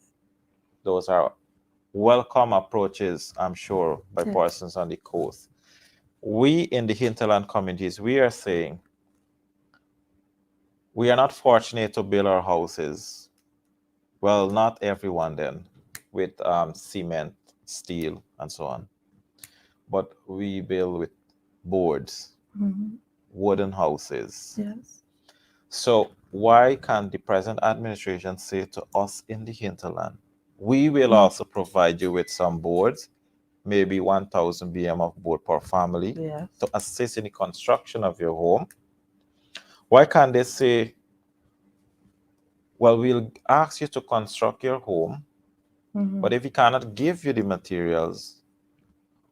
Those are welcome approaches, I'm sure, by Yes. persons on the coast. We in the hinterland communities, we are saying we are not fortunate to build our houses. Well, not everyone then, with cement, steel, and so on. But we build with boards, Mhm. wooden houses. Yes. So why can't the present administration say to us in the hinterland, we will Mm. also provide you with some boards, maybe 1,000 BM of board per family Yes. to assist in the construction of your home? Why can't they say, well, we'll ask you to construct your home, but Mhm. if we cannot give you the materials,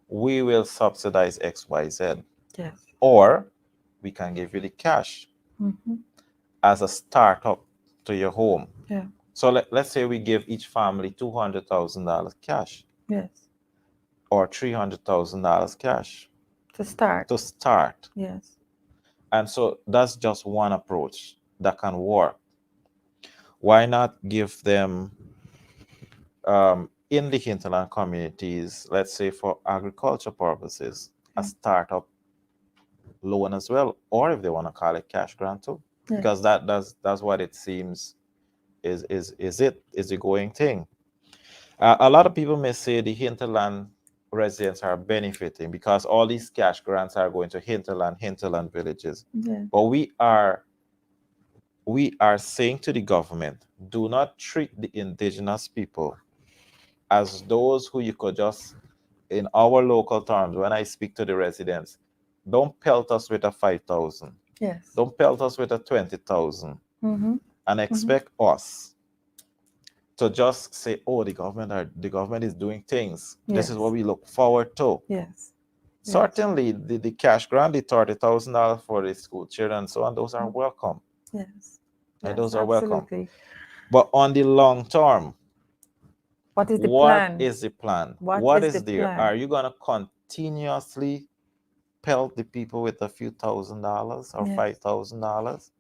we will subsidize XYZ. Yes. Or we can give you the cash Mhm. as a startup to your home. Yeah. So let's say we give each family $200,000 cash Yes. or $300,000 cash To start. to start. Yes. And so that's just one approach that can work. Why not give them in the hinterland communities, let's say for agriculture purposes, a Yeah. startup loan as well, or if they want to call it cash grant too, Yes. because that's what it seems is the going thing. A lot of people may say the hinterland residents are benefiting because all these cash grants are going to hinterland villages. Yeah. But we are saying to the government, do not treat the indigenous people as those who you could just, in our local terms, when I speak to the residents, don't pelt us with a 5,000. Yes. Don't pelt us with a 20,000 Mhm. and Mhm. expect us to just say, "Oh, the government is doing things. This is what Yes. we look forward to." Yes. Yes. Certainly, the cash grant, the $30,000 for the school children, and so on, those are Mm. welcome. Yes. And Yes. those are welcome. Absolutely. But on the long term, What is the what plan? is the plan? What What is the is there? Are plan? you gonna continuously pelt the people with a few $1,000s or Yes. $5,000?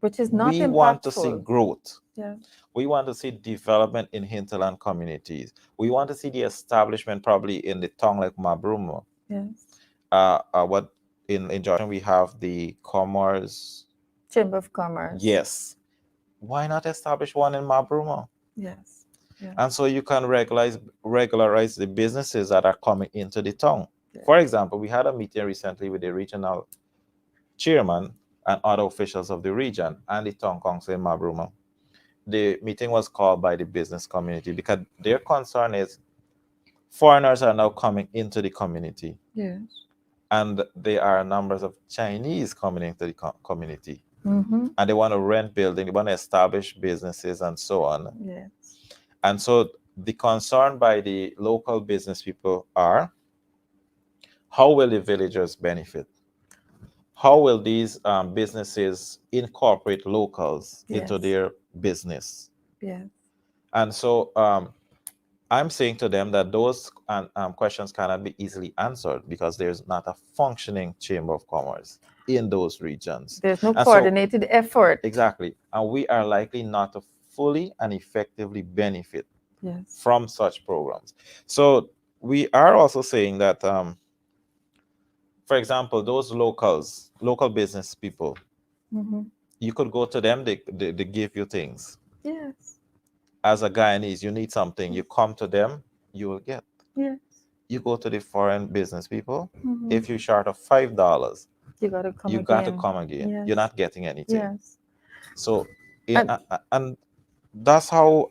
Which is not We want to see impactful. growth. Yeah. We want to see development in hinterland communities. We want to see the establishment probably in the town like Mabrumo. Yes. What in Georgia we have the Commerce. Chamber of Commerce. Yes. Why not establish one in Mabrumo? Yes. Yeah. And so you can regularize the businesses that are coming into the town. Yeah. For example, we had a meeting recently with the regional chairman and other officials of the region and the town council in Mabruma. The meeting was called by the business community because their concern is foreigners are now coming into the community, Yes. and there are numbers of Chinese coming into the community, Mm-hmm. and they want to rent building, they want to establish businesses and so on. Yes. And so the concern by the local business people are, how will the villagers benefit? How will these businesses incorporate locals into Yes. their business? Yes. And so I'm saying to them that those questions cannot be easily answered because there's not a functioning chamber of commerce in those regions. There's no And so, coordinated effort. exactly, and we are likely not to fully and effectively benefit Yes. from such programs. So we are also saying that, for example, those local business people, Mm-hmm. you could go to them, they give you things. Yes. As a Guyanese, you need something, you come to them, you will get. Yes. You go to the foreign business people, Mm-hmm. if you're short of $5, You got to come you got to again. come again. Yes. You're not getting anything. Yes. So, And and that's how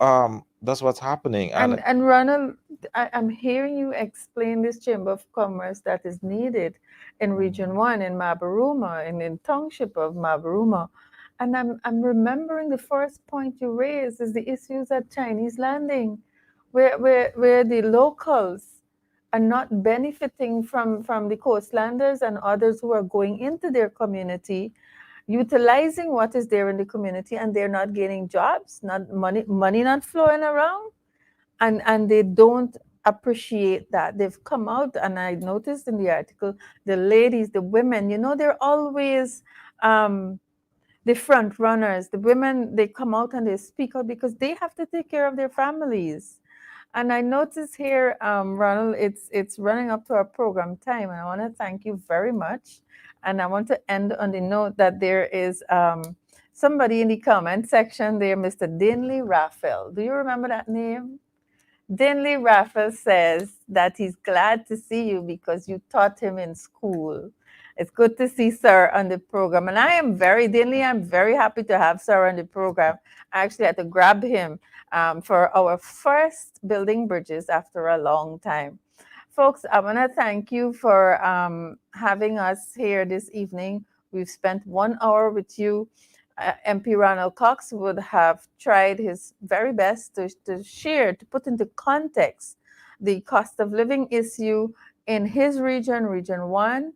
that's what's happening. and Ronald, I'm hearing you explain this chamber of commerce that is needed in Region One, in Mabaruma, in township of Mabaruma, and I'm remembering the first point you raised is the issues at Chinese Landing, where the locals are not benefiting from the coastlanders and others who are going into their community, utilizing what is there in the community, and they're not gaining jobs, not money not flowing around, and they don't appreciate that. They've come out, and I noticed in the article, the ladies, the women, they're always um, the front runners. The women, they come out and they speak out because they have to take care of their families. And I notice here, Ronald, it's running up to our program time, and I want to thank you very much. And I want to end on the note that there is somebody in the comment section there, Mr. Dinley Raphael. Do you remember that name? Dinley Raphael says that he's glad to see you because you taught him in school. It's good to see Sir on the program. And I am Dinley, I'm very happy to have Sir on the program. I actually had to grab him for our first Building Bridges after a long time. Folks, I want to thank you for having us here this evening. We've spent 1 hour with you. MP Ronald Cox would have tried his very best to share, to put into context the cost of living issue in his region, Region 1,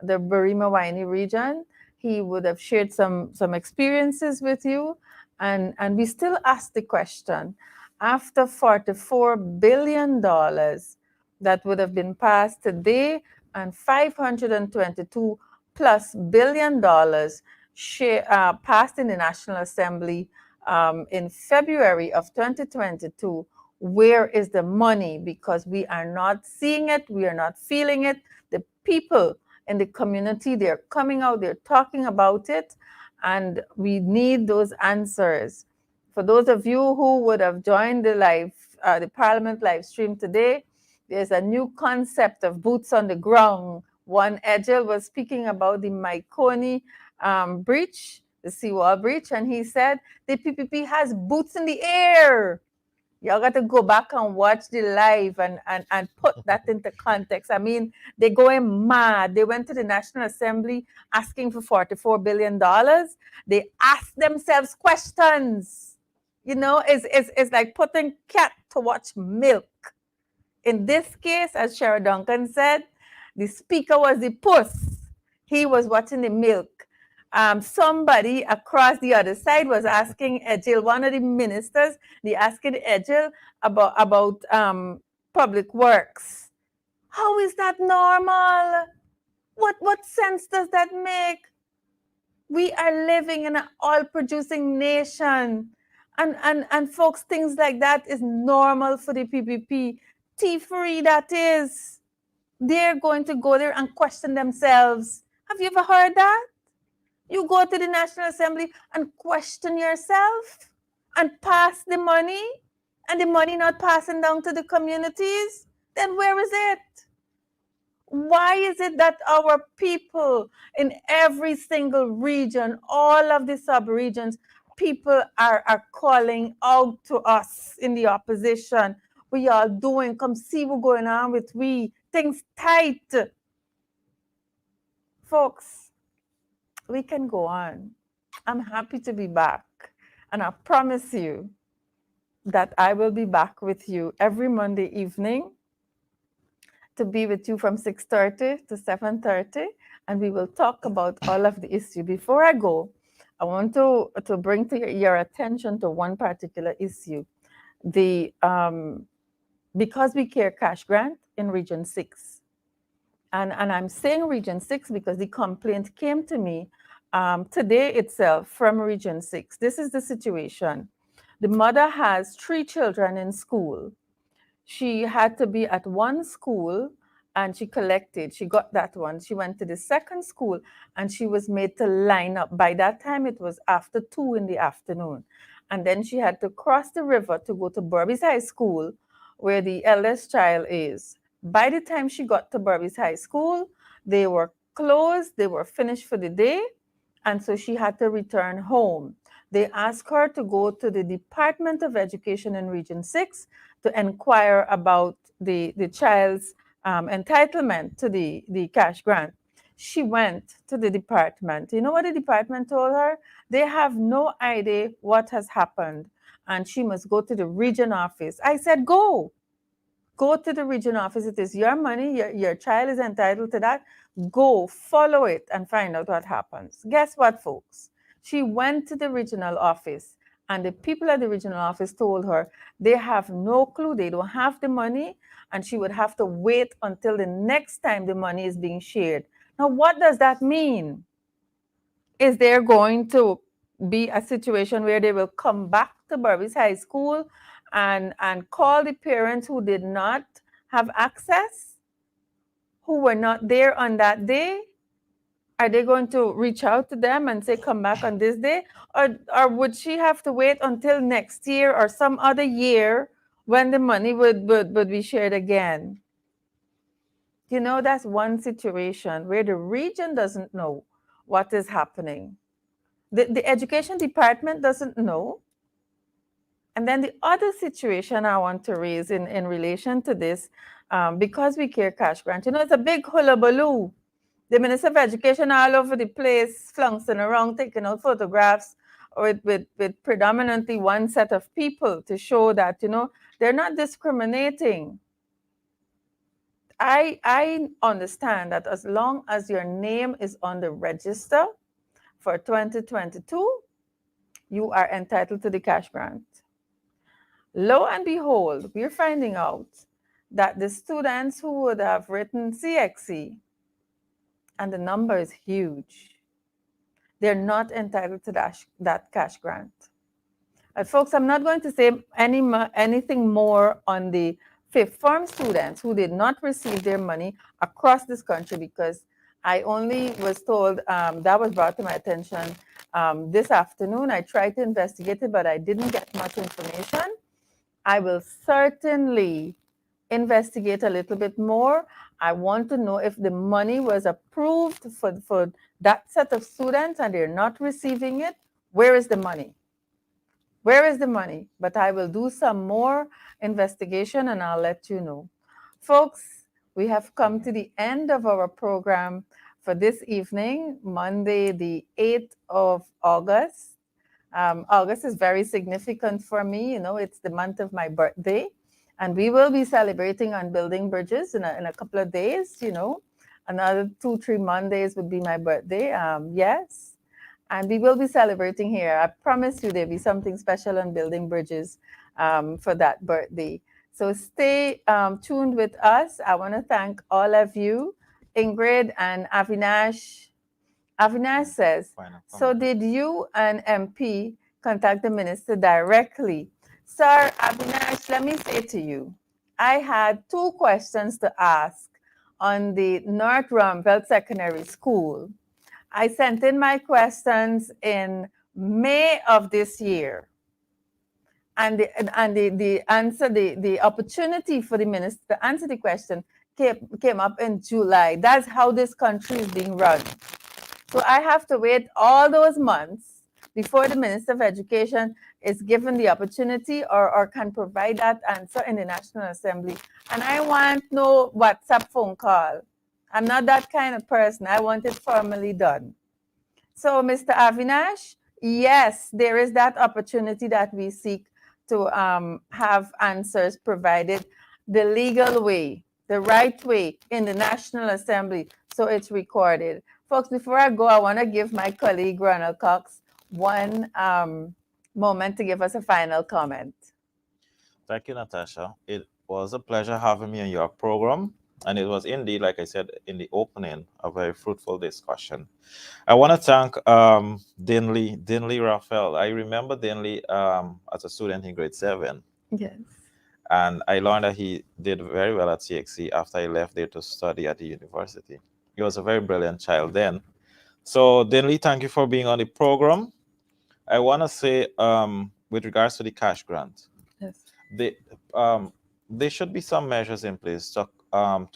the Barima Waini region. He would have shared some experiences with you. And we still ask the question, after $44 billion that would have been passed today and 522 plus billion dollars passed in the National Assembly in February of 2022, where is the money? Because we are not seeing it, we are not feeling it. The people in the community, they're coming out, they're talking about it, and we need those answers. For those of you who would have joined the Parliament live stream today, there's a new concept of boots on the ground. One Edgel was speaking about the Maikoni breach, the seawall breach, and he said the PPP has boots in the air. Y'all got to go back and watch the live and put that into context. I mean, they're going mad. They went to the National Assembly asking for $44 billion. They asked themselves questions. It's like putting cat to watch milk. In this case, as Shara Duncan said, the speaker was the puss. He was watching the milk. Somebody across the other side was asking Ejil, one of the ministers, they asking Ejil about public works. How is that normal? What sense does that make? We are living in an oil-producing nation. And folks, things like that is normal for the PPP. Tea-free, that is. They're going to go there and question themselves. Have you ever heard that? You go to the National Assembly and question yourself and pass the money and the money not passing down to the communities, then where is it? Why is it that our people in every single region, all of the sub-regions, people are calling out to us in the opposition? We are doing, come see what's going on with we, things tight. Folks, we can go on. I'm happy to be back. And I promise you that I will be back with you every Monday evening to be with you from 6:30 to 7:30, and we will talk about all of the issue. Before I go, I want to bring to your attention to one particular issue. The Because We Care cash grant in Region 6. And I'm saying Region 6 because the complaint came to me today itself from Region 6. This is the situation. The mother has 3 children in school. She had to be at one school and she got that one. She went to the second school and she was made to line up. By that time, it was after 2 in the afternoon. And then she had to cross the river to go to Burbis High School, where the eldest child is. By the time she got to Burbis High School, they were closed, they were finished for the day, and so she had to return home. They asked her to go to the Department of Education in Region 6 to inquire about the child's entitlement to the cash grant. She went to the department. You know what the department told her? They have no idea what has happened, and she must go to the region office. I said, go to the region office. It is your money. Your child is entitled to that. Go, follow it, and find out what happens. Guess what, folks? She went to the regional office, and the people at the regional office told her they have no clue. They don't have the money, and she would have to wait until the next time the money is being shared. Now, what does that mean? Is there going to be a situation where they will come back to Burbis High School and call the parents who did not have access, who were not there on that day? Are they going to reach out to them and say, come back on this day? Or would she have to wait until next year or some other year when the money would be shared again? You know, that's one situation where the region doesn't know what is happening. The education department doesn't know. And then the other situation I want to raise in relation to this, because we care cash grant, you know, it's a big hullabaloo. The Minister of Education all over the place, flouncing around, taking out photographs with predominantly one set of people to show that, you know, they're not discriminating. I understand that as long as your name is on the register for 2022, you are entitled to the cash grant. Lo and behold, we're finding out that the students who would have written CXC, and the number is huge, they're not entitled to that cash grant. Folks, I'm not going to say anything more on the fifth form students who did not receive their money across this country, because I only was told, that was brought to my attention this afternoon. I tried to investigate it, but I didn't get much information. I will certainly investigate a little bit more. I want to know if the money was approved for that set of students and they're not receiving it. Where is the money? Where is the money? But I will do some more investigation and I'll let you know. Folks, we have come to the end of our program for this evening, Monday, the 8th of August. August is very significant for me. You know, it's the month of my birthday. And we will be celebrating on Building Bridges in a couple of days, you know. Another 2-3 Mondays would be my birthday. Yes. And we will be celebrating here. I promise you there'll be something special on Building Bridges for that birthday. So stay tuned with us. I want to thank all of you. Ingrid and Avinash. Avinash says, so did you and MP contact the minister directly? Sir Avinash, let me say to you, I had 2 questions to ask on the North Rumville Secondary School. I sent in my questions in May of this year. and the answer, the opportunity for the minister to answer the question came up in July. That's how this country is being run. So I have to wait all those months before the Minister of Education is given the opportunity or can provide that answer in the National Assembly. And I want no WhatsApp phone call. I'm not that kind of person. I want it formally done. So, Mr. Avinash, yes, there is that opportunity that we seek to have answers provided the legal way, the right way in the National Assembly, so it's recorded. Folks, before I go, I want to give my colleague Ronald Cox one moment to give us a final comment. Thank you, Natasha. It was a pleasure having me on your program. And it was indeed, like I said in the opening, a very fruitful discussion. I want to thank Dinley Raphael. I remember Dinley as a student in grade 7. Yes. And I learned that he did very well at CXC after I left there to study at the university. He was a very brilliant child then. So, Dinley, thank you for being on the program. I want to say, with regards to the cash grant, Yes. the there should be some measures in place to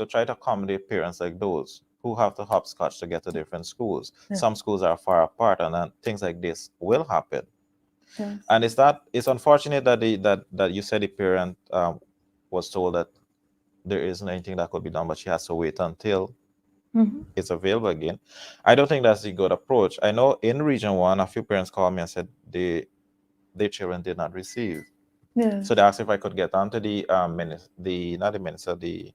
try to accommodate parents like those who have to hopscotch to get to different schools. Yeah. Some schools are far apart, and then things like this will happen. Yes. And it's unfortunate that that you said the parent was told that there isn't anything that could be done, but she has to wait until it's available again. I don't think that's a good approach. I know in Region 1, a few parents called me and said their children did not receive. Yeah. So they asked if I could get onto the not the minister, the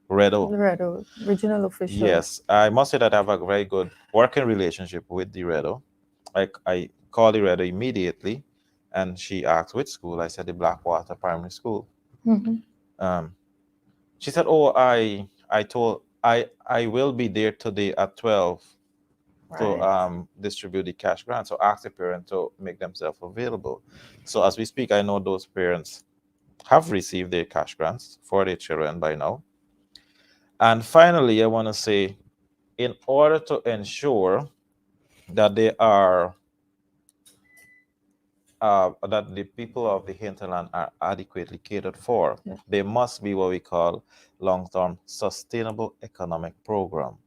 Redo. Redo, regional official. Yes, I must say that I have a very good working relationship with the Redo. I called the Redo immediately, and she asked which school. I said the Blackwater Primary School. Um, she said, "Oh, I will be there today at 12 to distribute the cash grant. So ask the parent to make themselves available." So as we speak, I know those parents have received their cash grants for their children by now. And finally, I want to say, in order to ensure that they are that the people of the hinterland are adequately catered for, there must be what we call long-term sustainable economic program,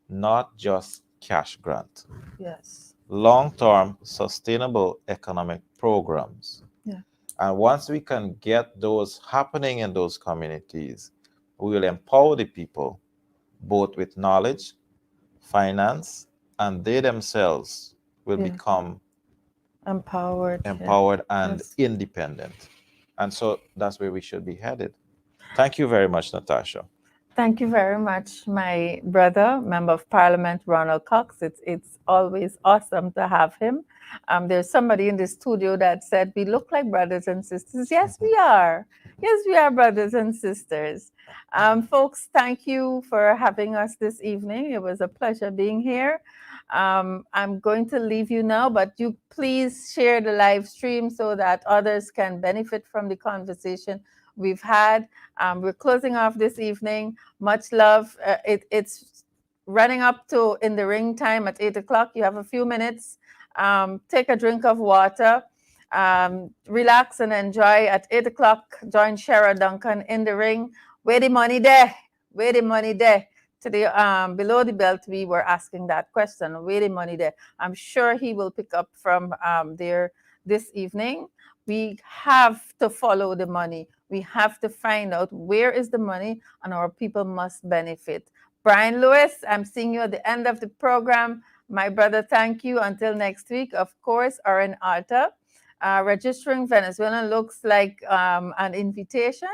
not just cash grant. Yes. Long-term sustainable economic programs. Yeah. And once we can get those happening in those communities, we will empower the people both with knowledge, finance, and they themselves will become empowered and independent. And so that's where we should be headed. Thank you very much, Natasha. Thank you very much, my brother, Member of Parliament Ronald Cox. It's always awesome to have him. There's somebody in the studio that said we look like brothers and sisters. Yes, we are. Yes, we are brothers and sisters. Folks, thank you for having us this evening. It was a pleasure being here. I'm going to leave you now, but you please share the live stream so that others can benefit from the conversation we've had. We're closing off this evening. Much love. It's running up to in the ring time at 8 o'clock. You have a few minutes. Take a drink of water. Relax and enjoy. At 8 o'clock, join Shara Duncan in the ring. Where the money there? Where the money there? To the below the belt, we were asking that question. Where the money there? I'm sure he will pick up from there this evening. We have to follow the money. We have to find out where is the money, and our people must benefit. Brian Lewis, I'm seeing you at the end of the program. My brother, thank you. Until next week, of course, Aaron Alta. Registering Venezuelan looks like an invitation.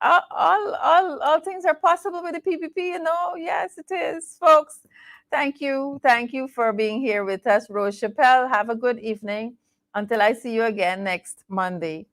All things are possible with the PPP, you know. Yes, it is, folks. Thank you. Thank you for being here with us. Rose Chappelle, have a good evening. Until I see you again next Monday.